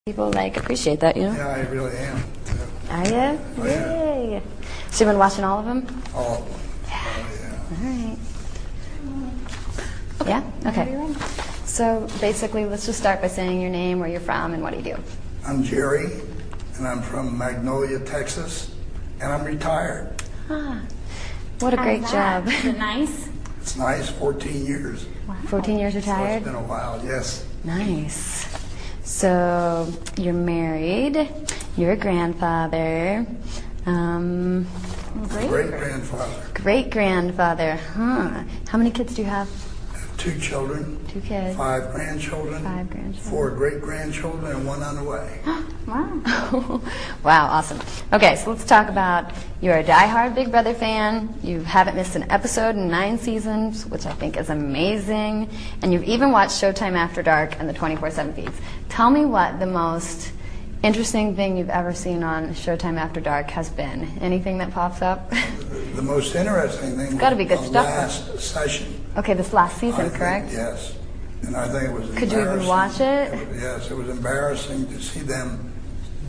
People appreciate that, Yeah, I really am. Are you? Oh, yeah. Yay. So you've been watching all of them? All of them. Yeah. All right. Yeah? Okay. So basically, let's just start by saying your name, where you're from, and what do you do? I'm Jerry, and I'm from Magnolia, Texas, and I'm retired. Ah, what a great job. Is it nice? It's nice, 14 years. Wow. 14 years So retired? it's been a while, yes. Nice. So you're married, you're a grandfather, Great-grandfather. great-grandfather, huh? How many kids do you have? 2 children. 2 kids. 5 grandchildren. 5 grandchildren. 4 great-grandchildren, and 1 on the way. Wow. Wow, awesome. Okay, so let's talk about, you're a diehard Big Brother fan, you haven't missed an episode in 9 seasons, which I think is amazing, and you've even watched Showtime After Dark and the 24/7 feeds. Tell me what the most interesting thing you've ever seen on Showtime After Dark has been. Anything that pops up? The most interesting thing gotta be good was the stuff. last session. Okay, this last I season, think, correct? Yes. And I think it was Could you even embarrassing. watch it? Yes, it was embarrassing to see them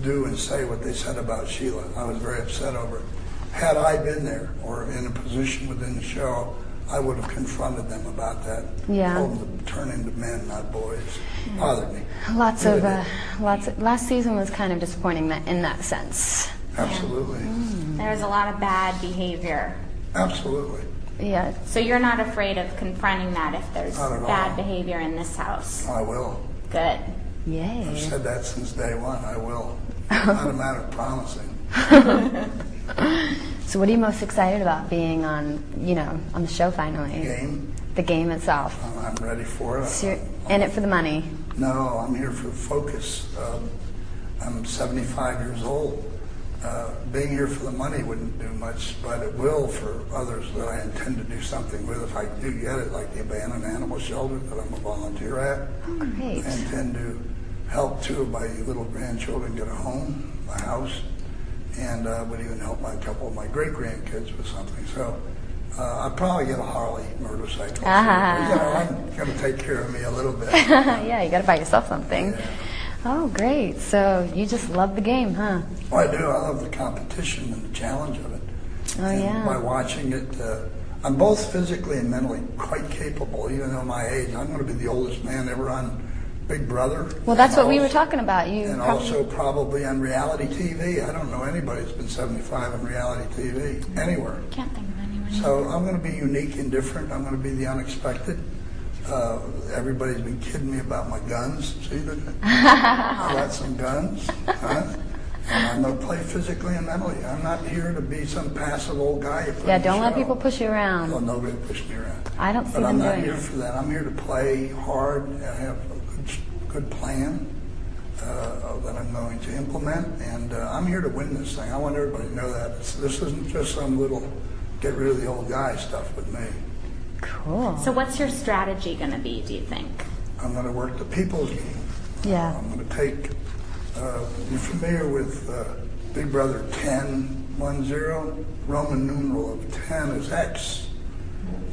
do and say what they said about Sheila. I was very upset over it. Had I been there or in a position within the show, I would have confronted them about that. Yeah. Told them to turn into men, not boys. Bothered me. Lots of, last season was kind of disappointing in that sense. Absolutely. There's a lot of bad behavior. Absolutely. Yeah. So you're not afraid of confronting that if there's Not at all. bad behavior in this house? I will. Good. Yay. I've said that since day one. I will. Not a matter of promising. So what are you most excited about being on, on the show finally? Game. The game itself. I'm ready for it. So you're in it for the money. No, I'm here for focus. I'm 75 years old. Being here for the money wouldn't do much, but it will for others that I intend to do something with if I do get it, like the abandoned animal shelter that I'm a volunteer at. Oh, great. I intend to help 2 of my little grandchildren get a home, a house, and would even help a couple of my great-grandkids with something. So I'll probably get a Harley motorcycle. I'm going to take care of me a little bit. Yeah, you got to buy yourself something. Yeah. Oh, great. So you just love the game, huh? Well, I do. I love the competition and the challenge of it. Oh, And yeah. by watching it, I'm both physically and mentally quite capable, even though my age. I'm going to be the oldest man ever on Big Brother. Well, that's what we were Also- talking about. You And also probably on reality TV. I don't know anybody that's been 75 on reality TV anywhere. Can't think of anyone. So I'm going to be unique and different. I'm going to be the unexpected. Everybody's been kidding me about my guns. See, I got some guns. Huh? And I'm going to play physically and mentally. I'm not here to be some passive old guy. You put Yeah, in the don't let show. people push you around. Well, nobody push me around. I don't see But them I'm not doing here it. for that. I'm here to play hard. I have a good plan that I'm going to implement, and I'm here to win this thing. I want everybody to know that. This isn't just some little get rid of the old guy stuff with me. Cool. So what's your strategy going to be, do you think? I'm going to work the people's game. Yeah. I'm going to take, you're familiar with Big Brother 10-1-0? Roman numeral of 10 is X.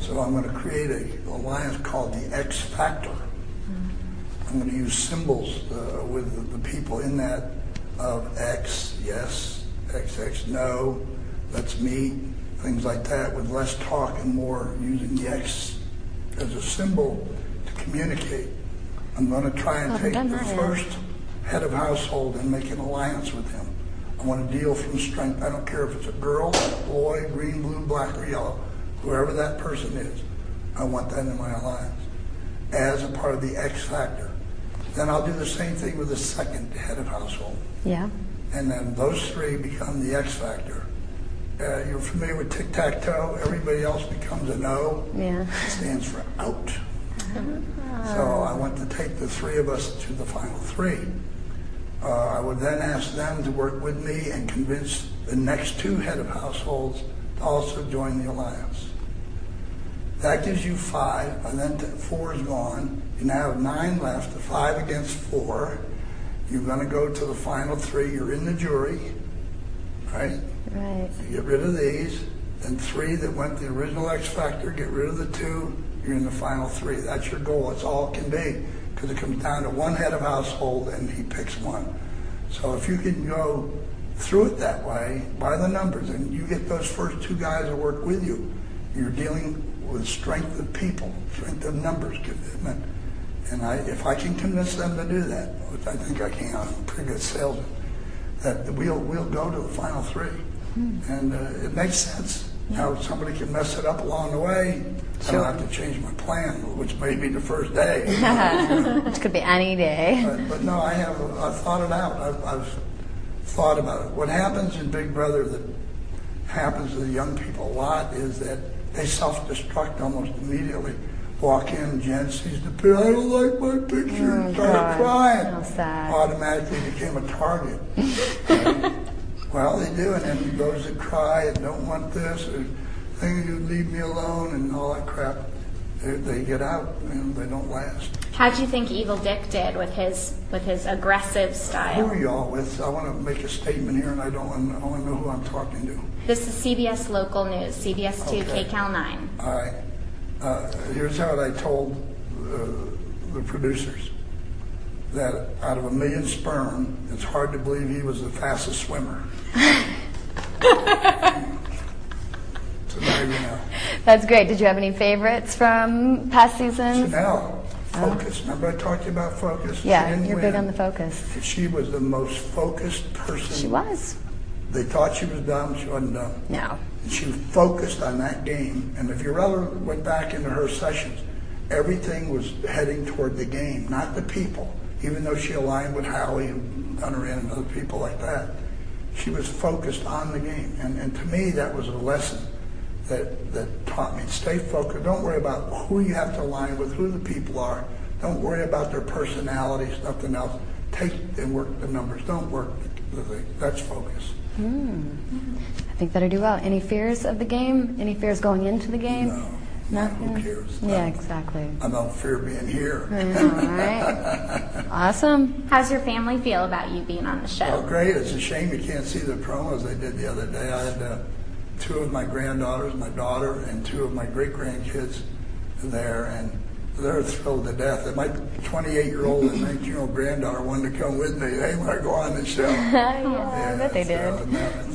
So I'm going to create an alliance called the X Factor. I'm going to use symbols with the people in that of X, yes, XX, no, let's meet, things like that, with less talk and more using the X as a symbol to communicate. I'm going to try and I've take done the that, yeah. first head of household and make an alliance with him. I want to deal from strength. I don't care if it's a girl, a boy, green, blue, black, or yellow, whoever that person is. I want that in my alliance as a part of the X Factor. Then I'll do the same thing with the second head of household. Yeah. And then those 3 become the X Factor. You're familiar with tic-tac-toe? Everybody else becomes a no. Yeah. It stands for out. So I want to take the 3 of us to the final 3. I would then ask them to work with me and convince the next 2 head of households to also join the alliance. That gives you 5, and then 4 is gone. You now have 9 left, 5 against 4. You're going to go to the final 3. You're in the jury, right? Right. You get rid of these. Then 3 that went the original X Factor, get rid of the 2. You're in the final 3. That's your goal. That's all it can be. because it comes down to one head of household and he picks one. So if you can go through it that way, by the numbers, and you get those first two guys that work with you, you're dealing with strength of people, strength of numbers, commitment. And if I can convince them to do that, which I think I can, I'm a pretty good salesman, that we'll go to the final three. And it makes sense. Now, somebody can mess it up along the way. I don't have to change my plan, which may be the first day. Which could be any day. But no, I've thought it out. I've thought about it. What happens in Big Brother that happens to the young people a lot is that they self-destruct almost immediately. Walk in, Jen sees the picture, I don't like my picture, started crying. How sad. Automatically became a target. Right? Well, they do, and then those that cry and don't want this, or think you leave me alone, and all that crap, they get out, and they don't last. How do you think Evil Dick did with his aggressive Who style? are y'all with? I want to make a statement here, and I want to know who I'm talking to. This is CBS Local News, CBS 2, Okay. KCAL 9. All right. Here's how I told the producers that out of 1 million sperm, it's hard to believe he was the fastest swimmer. So now you know. That's great. Did you have any favorites from past seasons? Chanel, focus. Remember I talked to you about focus? She Yeah, didn't you're win. big on the focus. She was the most focused person. She was. They thought she was dumb. She wasn't dumb. No. She focused on that game, and if you ever went back into her sessions, everything was heading toward the game, not the people. Even though she aligned with Howie and Gunnar and other people like that, she was focused on the game. And to me, that was a lesson that taught me, stay focused. Don't worry about who you have to align with, who the people are. Don't worry about their personalities, nothing else. Take and work the numbers. Don't work the thing. That's focus. I think that'll do well. Any fears of the game? Any fears going into the game? No. Nothing? Who cares? Yeah, exactly. I don't fear being here. All right. Awesome. How's your family feel about you being on the Oh, show? great. It's a shame you can't see the promos they did the other day. I had 2 of my granddaughters, my daughter, and 2 of my great-grandkids there, and they're thrilled to death. And my 28-year-old and 19-year-old granddaughter wanted to come with me. They want to go on the show. Yeah, I bet they did.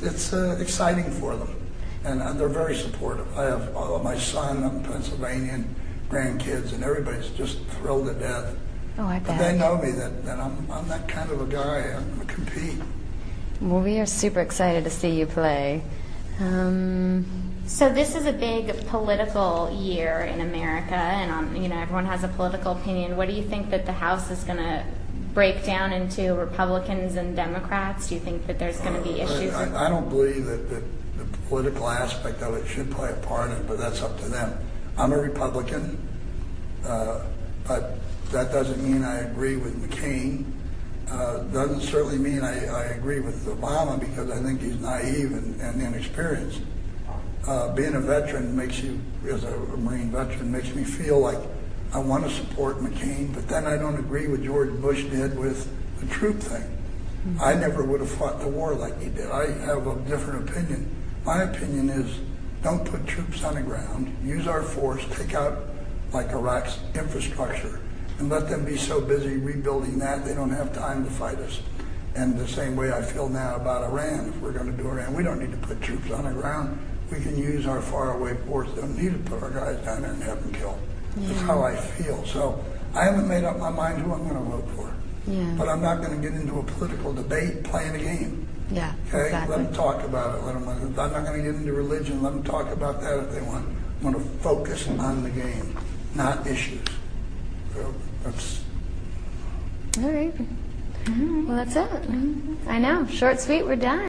It's exciting for them, and they're very supportive. I have my son up in Pennsylvania and grandkids, and everybody's just thrilled to death. Oh, I But they bet. know me, that I'm that kind of a guy. I'm going to compete. Well, we are super excited to see you play. So this is a big political year in America, and everyone has a political opinion. What do you think that the House is going to break down into, Republicans and Democrats? Do you think that there's going to be issues? I don't believe that the political aspect of it should play a part in it, but that's up to them. I'm a Republican, but that doesn't mean I agree with McCain. Doesn't certainly mean I agree with Obama, because I think he's naive and inexperienced. Being a veteran makes you, as a Marine veteran, makes me feel like I want to support McCain, but then I don't agree with George Bush did with the troop thing. I never would have fought the war like he did. I have a different opinion. My opinion is, don't put troops on the ground. Use our force, take out like Iraq's infrastructure, and let them be so busy rebuilding that they don't have time to fight us. And the same way I feel now about Iran. If we're going to do Iran, we don't need to put troops on the ground. We can use our faraway force. Don't need to put our guys down there and have them killed. That's how I feel. So I haven't made up my mind who I'm going to vote for. Yeah. But I'm not going to get into a political debate playing a game. Yeah, Okay? exactly. Let them talk about it. I'm not going to get into religion. Let them talk about that if they want. I'm going to focus on the game, not issues. So that's All right. Well, that's it. I know. Short, sweet, we're done.